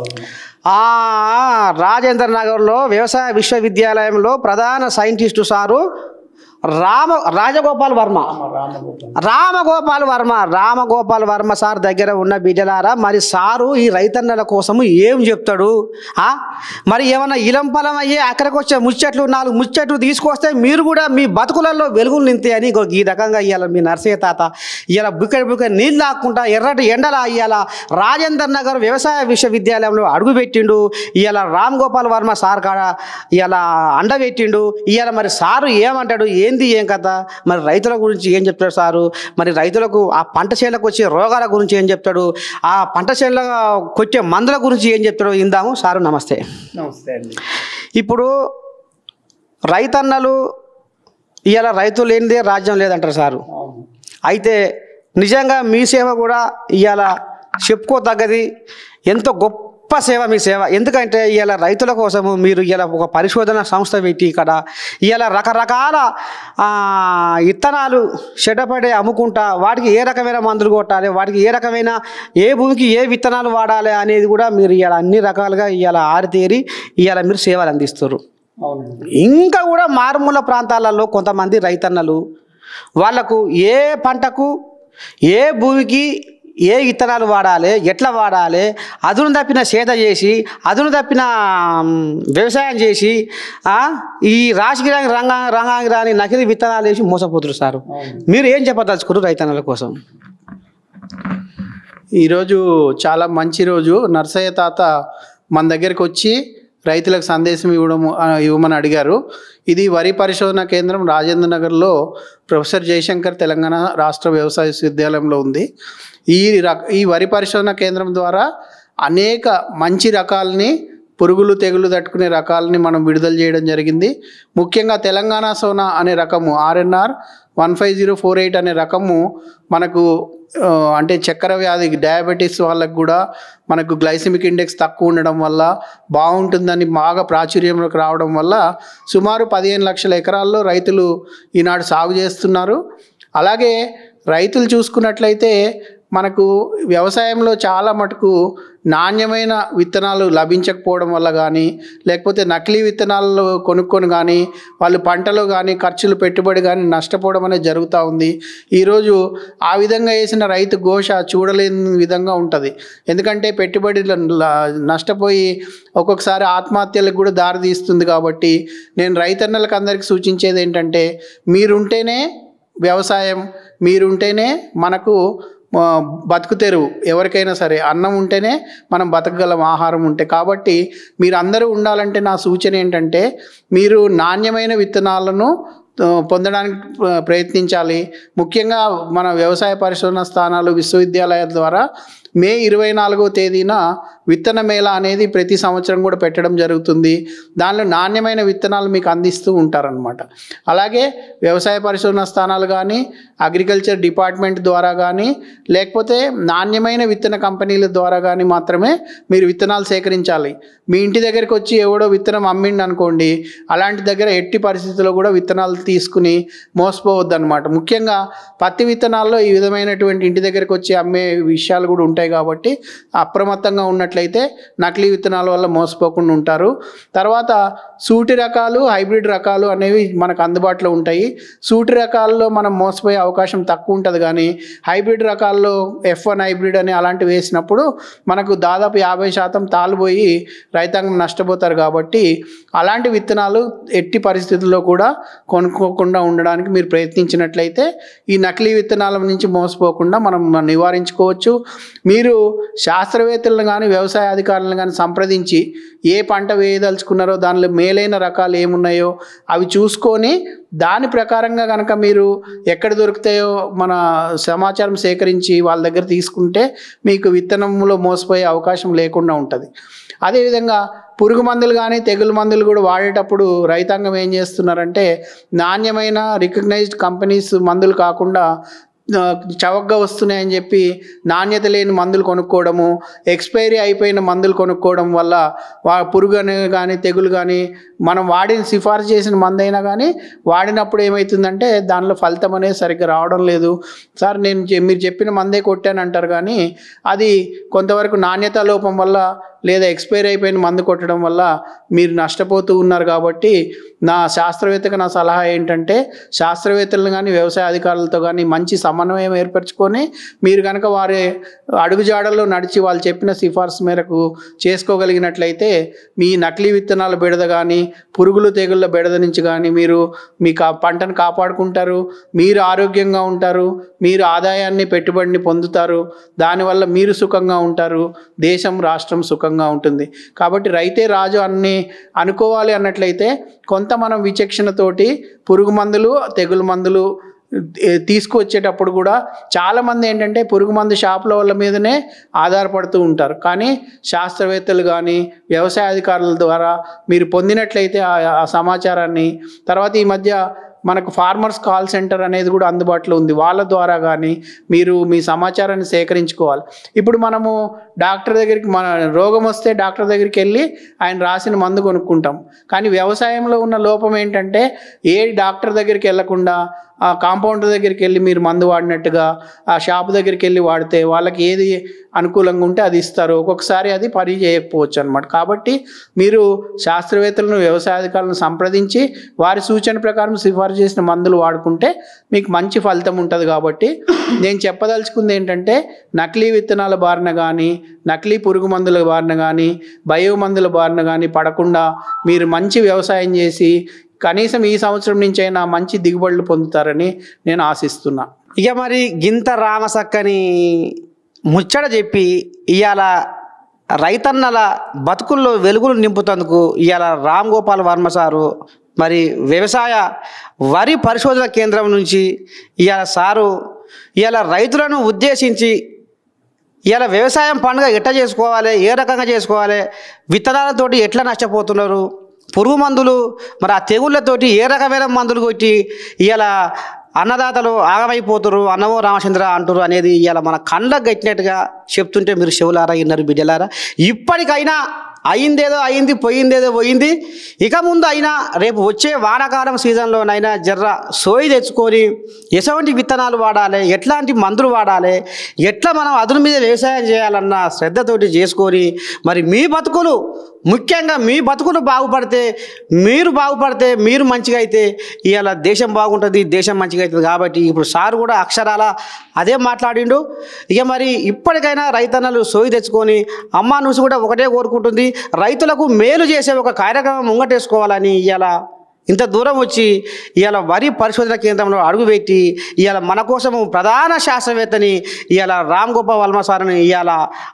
రాజేంద్ర నగర్లో వ్యవసాయ విశ్వవిద్యాలయంలో ప్రధాన scientist sir Ramagopal Varma sir దగ్గర ఉన్న బిడ్డలారా మరి సారు ఈ రైతన్నల కోసము ఏం చెప్తాడు? మరి ఏమన్నా ఇలం పొలం అయ్యే అక్కడికి వచ్చే ముచ్చట్లు 4 ముచ్చట్లు తీసుకొస్తే మీరు కూడా మీ బతుకులలో వెలుగులు నింతాయని ఈ రకంగా ఇవ్వాలి మీ నర్సయ్య తాత ఇలా బుక్క నీళ్ళు లాక్కుంటా ఎర్రటి ఎండలా ఇవాళ రాజేంద్ర నగర్ వ్యవసాయ విశ్వవిద్యాలయంలో అడుగుపెట్టిండు. ఇవాళ రామ్ గోపాల్ వర్మ సార్ కాడ ఇవాళ అండబెట్టిండు. ఇవాళ మరి సారు ఏమంటాడు ఏం కథ? మరి రైతుల గురించి ఏం చెప్తాడు సారు? మరి రైతులకు ఆ పంట చేనులకు వచ్చే రోగాల గురించి ఏం చెప్తాడు? ఆ పంట చేనులకు కొట్టే మందుల గురించి ఏం చెప్తాడు ఇందాము. సారు నమస్తే. నమస్తే అండి. ఇప్పుడు రైతన్నలు ఇవాళ రైతు లేనిదే రాజ్యం లేదంటారు సారు. అయితే నిజంగా మీ సేవ కూడా ఇవాళ చెప్పుకోదగ్గది. ఎంతో గొప్ప సేవ మీ సేవ. ఎందుకంటే ఇవాళ రైతుల కోసము మీరు ఇలా ఒక పరిశోధన సంస్థ పెట్టి ఇక్కడ ఇవాళ రకరకాల విత్తనాలు చెడ్డపడే అమ్ముకుంటా వాటికి ఏ రకమైన మందులు కొట్టాలి, వాటికి ఏ రకమైన ఏ భూమికి ఏ విత్తనాలు వాడాలి అనేది కూడా మీరు ఇవాళ అన్ని రకాలుగా ఇవాళ ఆరితేరి ఇవాళ మీరు సేవలు అందిస్తారు. ఇంకా కూడా మారుమూల ప్రాంతాలలో కొంతమంది రైతన్నలు వాళ్లకు ఏ పంటకు ఏ భూమికి ఏ విత్తనాలు వాడాలి, ఎట్లా వాడాలి, అదును తప్పిన సేద చేసి అదును తప్పిన వ్యవసాయం చేసి ఈ రాజకీయ రంగానికి రాని నకిలీ విత్తనాలు వేసి మోసపోతున్నారు సార్. మీరు ఏం చెప్పదలుచుకున్నారు రైతన్నల కోసం? ఈరోజు చాలా మంచి రోజు. నర్సయ్య తాత మన దగ్గరికి వచ్చి రైతులకు సందేశం ఇవ్వమని అడిగారు. ఇది వరి పరిశోధన కేంద్రం రాజేంద్ర నగర్లో ప్రొఫెసర్ జయశంకర్ తెలంగాణ రాష్ట్ర వ్యవసాయ విశ్వవిద్యాలయంలో ఉంది. ఈ వరి పరిశోధన కేంద్రం ద్వారా అనేక మంచి రకాలని, పురుగులు తెగులు తట్టుకునే రకాలని మనం విడుదల చేయడం జరిగింది. ముఖ్యంగా తెలంగాణ సోనా అనే రకము RNR 15048 అనే రకము మనకు అంటే చక్కెర వ్యాధి డయాబెటీస్ వాళ్ళకు కూడా మనకు గ్లైసెమిక్ ఇండెక్స్ తక్కువ ఉండడం వల్ల బాగుంటుందని బాగా ప్రాచుర్యంలోకి రావడం వల్ల సుమారు 15 లక్షల ఎకరాల్లో రైతులు ఈనాడు సాగు చేస్తున్నారు. అలాగే రైతులు చూసుకున్నట్లయితే మనకు వ్యవసాయంలో చాలా మటుకు నాణ్యమైన విత్తనాలు లభించకపోవడం వల్ల కానీ, లేకపోతే నకిలీ విత్తనాలు కొనుక్కొని కానీ వాళ్ళు పంటలో కానీ ఖర్చులు పెట్టుబడి కానీ నష్టపోవడం అనేది జరుగుతూ ఉంది. ఈరోజు ఆ విధంగా వేసిన రైతు ఘోష చూడలేని విధంగా ఉంటుంది. ఎందుకంటే పెట్టుబడి నష్టపోయి ఒక్కొక్కసారి ఆత్మహత్యలకు కూడా దారి తీస్తుంది. కాబట్టి నేను రైతన్నలకు అందరికీ సూచించేది ఏంటంటే, మీరుంటేనే వ్యవసాయం, మీరుంటేనే మనకు బతుకు తెరువు. ఎవరికైనా సరే అన్నం ఉంటేనే మనం బతకగలం, ఆహారం ఉంటే. కాబట్టి మీరు అందరూ ఉండాలంటే నా సూచన ఏంటంటే, మీరు నాణ్యమైన విత్తనాలను పొందడానికి ప్రయత్నించాలి. ముఖ్యంగా మన వ్యవసాయ పరిశోధన స్థానాలు, విశ్వవిద్యాలయాల ద్వారా మే 24వ తేదీన విత్తన మేళా అనేది ప్రతి సంవత్సరం కూడా పెట్టడం జరుగుతుంది. దానిలో నాణ్యమైన విత్తనాలు మీకు అందిస్తూ ఉంటారనమాట. అలాగే వ్యవసాయ పరిశోధన స్థానాలు కానీ, అగ్రికల్చర్ డిపార్ట్మెంట్ ద్వారా కానీ, లేకపోతే నాణ్యమైన విత్తన కంపెనీల ద్వారా కానీ మాత్రమే మీరు విత్తనాలు సేకరించాలి. మీ ఇంటి దగ్గరికి వచ్చి ఎవడో విత్తనం అమ్మిండి అనుకోండి, అలాంటి దగ్గర ఎట్టి పరిస్థితుల్లో కూడా విత్తనాలు తీసుకుని మోసపోవద్దు అనమాట. ముఖ్యంగా పత్తి విత్తనాల్లో ఈ విధమైనటువంటి ఇంటి దగ్గరికి వచ్చి అమ్మే విషయాలు కూడా ఉంటాయి. కాబట్టి అప్రమత్తంగా ఉన్నట్లయితే నకిలీ విత్తనాల వల్ల మోసపోకుండా ఉంటారు. తర్వాత సూటి రకాలు, హైబ్రిడ్ రకాలు అనేవి మనకు అందుబాటులో ఉంటాయి. సూటి రకాల్లో మనం మోసపోయే అవకాశం తక్కువ ఉంటుంది. కానీ హైబ్రిడ్ రకాల్లో F1 హైబ్రిడ్ అని అలాంటివి వేసినప్పుడు మనకు దాదాపు 50% తాలుపోయి రైతాంగం నష్టపోతారు. కాబట్టి అలాంటి విత్తనాలు ఎట్టి పరిస్థితుల్లో కూడా కొనుక్కోకుండా ఉండడానికి మీరు ప్రయత్నించినట్లయితే ఈ నకిలీ విత్తనాల నుంచి మోసపోకుండా మనం నివారించుకోవచ్చు. మీరు శాస్త్రవేత్తలను కానీ వ్యవసాయ అధికారులను కానీ సంప్రదించి ఏ పంట వేయదలుచుకున్నారో దానిలో మేలైన రకాలు ఏమున్నాయో అవి చూసుకొని దాని ప్రకారంగా కనుక మీరు ఎక్కడ దొరుకుతాయో మన సమాచారం సేకరించి వాళ్ళ దగ్గర తీసుకుంటే మీకు విత్తనంలో మోసపోయే అవకాశం లేకుండా ఉంటుంది. అదేవిధంగా పురుగు మందులు కానీ తెగులు మందులు కూడా వాడేటప్పుడు రైతాంగం ఏం చేస్తున్నారంటే, నాణ్యమైన రికగ్నైజ్డ్ కంపెనీస్ మందులు కాకుండా చవకగా వస్తున్నాయని చెప్పి నాణ్యత లేని మందులు కొనుక్కోవడము, ఎక్స్పైరీ అయిపోయిన మందులు కొనుక్కోవడం వల్ల పురుగు కానీ తెగులు కానీ మనం వాడిన సిఫార్సు చేసిన మందు అయినా కానీ వాడినప్పుడు ఏమవుతుందంటే దానిలో ఫలితం అనేది సరిగ్గా రావడం లేదు. సార్ మీరు చెప్పిన మందే కొట్టాను అంటారు, కానీ అది కొంతవరకు నాణ్యత లోపం వల్ల లేదా ఎక్స్పైరీ అయిపోయిన మందు కొట్టడం వల్ల మీరు నష్టపోతూ ఉన్నారు. కాబట్టి నా శాస్త్రవేత్తగా నా సలహా ఏంటంటే, శాస్త్రవేత్తలను కానీ వ్యవసాయ అధికారులతో కానీ మంచి సమన్వయం ఏర్పరచుకొని మీరు కనుక వారి అడుగుజాడల్లో నడిచి వాళ్ళు చెప్పిన సిఫార్సు మేరకు చేసుకోగలిగినట్లయితే మీ నకిలీ విత్తనాల బెడద కానీ పురుగులు తెగుళ్ళ బెడద నుంచి కానీ మీరు మీ పంటను కాపాడుకుంటారు, మీరు ఆరోగ్యంగా ఉంటారు, మీరు ఆదాయాన్ని పెట్టుబడిని పొందుతారు. దానివల్ల మీరు సుఖంగా ఉంటారు, దేశం రాష్ట్రం సుఖంగా ఉంటుంది. కాబట్టి రైతే రాజు అన్ని అనుకోవాలి అన్నట్లయితే కొంత మనం విచక్షణతోటి పురుగు మందులు తెగులు మందులు తీసుకువచ్చేటప్పుడు కూడా చాలామంది ఏంటంటే పురుగు మందు షాపుల వాళ్ళ మీదనే ఆధారపడుతూ ఉంటారు. కానీ శాస్త్రవేత్తలు కానీ వ్యవసాయ అధికారుల ద్వారా మీరు పొందినట్లయితే ఆ సమాచారాన్ని, తర్వాత ఈ మధ్య మనకు ఫార్మర్స్ కాల్ సెంటర్ అనేది కూడా అందుబాటులో ఉంది. వాళ్ళ ద్వారా కానీ మీరు మీ సమాచారాన్ని సేకరించుకోవాలి. ఇప్పుడు మనము డాక్టర్ దగ్గరికి మన రోగం వస్తే డాక్టర్ దగ్గరికి వెళ్ళి ఆయన రాసిన మందు కొనుక్కుంటాం. కానీ వ్యవసాయంలో ఉన్న లోపం ఏంటంటే ఏ డాక్టర్ దగ్గరికి వెళ్ళకుండా ఆ కాంపౌండర్ దగ్గరికి వెళ్ళి మీరు మందు వాడినట్టుగా ఆ షాప్ దగ్గరికి వెళ్ళి వాడితే వాళ్ళకి ఏది అనుకూలంగా ఉంటే అది ఇస్తారు. ఒక్కొక్కసారి అది పని చేయకపోవచ్చు అనమాట. కాబట్టి మీరు శాస్త్రవేత్తలను వ్యవసాయ అధికారులను సంప్రదించి వారి సూచన ప్రకారం సిఫార్సు చేసిన మందులు వాడుకుంటే మీకు మంచి ఫలితం ఉంటుంది. కాబట్టి నేను చెప్పదలుచుకుంది ఏంటంటే నకిలీ విత్తనాల బారిన కానీ నకిలీ పురుగు మందుల బారిన కానీ బయో మందుల బారిన కానీ పడకుండా మీరు మంచి వ్యవసాయం చేసి కనీసం ఈ సంవత్సరం నుంచి అయినా మంచి దిగుబడులు పొందుతారని నేను ఆశిస్తున్నా. ఇక మరి గింత రామసక్కని ముచ్చట చెప్పి ఇవాళ రైతన్నల బతుకుల్లో వెలుగులు నింపుతందుకు ఇవాళ రామ్ గోపాల్ వర్మ సారు మరి వ్యవసాయ వరి పరిశోధన కేంద్రం నుంచి ఇవాళ సారు ఇవాళ రైతులను ఉద్దేశించి ఇవాళ వ్యవసాయం పండుగ ఎట్లా చేసుకోవాలి, ఏ రకంగా చేసుకోవాలి, విత్తనాలతోటి ఎట్లా నష్టపోతున్నారు, పురుగు మందులు మరి ఆ తెగుళ్ళతోటి ఏ రకమైన మందులు కొట్టి ఇవాళ అన్నదాతలు ఆగమైపోతున్నారు, అన్నవో రామచంద్ర అంటారు అనేది ఇవాళ మన కండ్లకు గట్టినట్టుగా చెప్తుంటే మీరు చెవులారా విన్నారు బిడ్డలారా. ఇప్పటికైనా అయిందేదో అయింది, పోయిందేదో పోయింది. ఇక ముందు అయినా రేపు వచ్చే వానాకాలం సీజన్లోనైనా జర్ర సోయి తెచ్చుకొని ఎటువంటి విత్తనాలు వాడాలి, ఎట్లాంటి మందులు వాడాలి, ఎట్లా మనం అదును మీద వ్యవసాయం చేయాలన్న శ్రద్ధతోటి చేసుకొని మరి మీ బతుకులు ముఖ్యంగా మీ బతుకులు బాగుపడితే మీరు బాగుపడితే మీరు మంచిగా అయితే ఇవాళ దేశం బాగుంటుంది, దేశం మంచిగా అవుతుంది. కాబట్టి ఇప్పుడు సార్ కూడా అక్షరాల అదే మాట్లాడిండు. ఇక మరి ఇప్పటికైనా రైతన్నలు సోయి తెచ్చుకొని అమ్మా నువ్వు కూడా ఒకటే కోరుకుంటుంది, రైతులకు మేలు చేసే ఒక కార్యక్రమం ముంగటేసుకోవాలని ఇవాళ ఇంత దూరం వచ్చి ఇవాళ వరి పరిశోధన కేంద్రంలో అడుగుపెట్టి ఇవాళ మన కోసము ప్రధాన శాస్త్రవేత్తని ఇవాళ రామ్ గోపాల్ వర్మ సార్ని ఇవాళ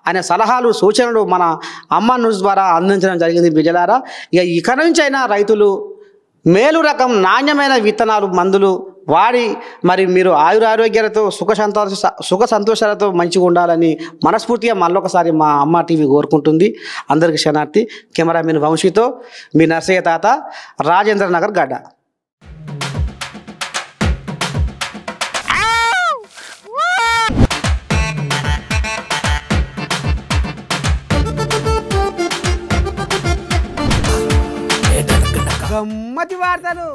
ఆయన సలహాలు సూచనలు మన అమ్మ న్యూస్ ద్వారా అందించడం జరిగింది బిడ్డలారా. ఇక నుంచి అయినా రైతులు మేలు రకం నాణ్యమైన విత్తనాలు మందులు వాడి మరి మీరు ఆయురారోగ్యాలతో సుఖ సంతోషాలతో మంచిగా ఉండాలని మనస్ఫూర్తిగా మళ్ళొకసారి మా అమ్మ టీవీ కోరుకుంటుంది. అందరికీ శనార్థి. కెమెరామెన్ వంశీతో మీ నర్సయ్య తాత, రాజేంద్ర నగర్ గడ్డ. గమ్మతి వార్తలు.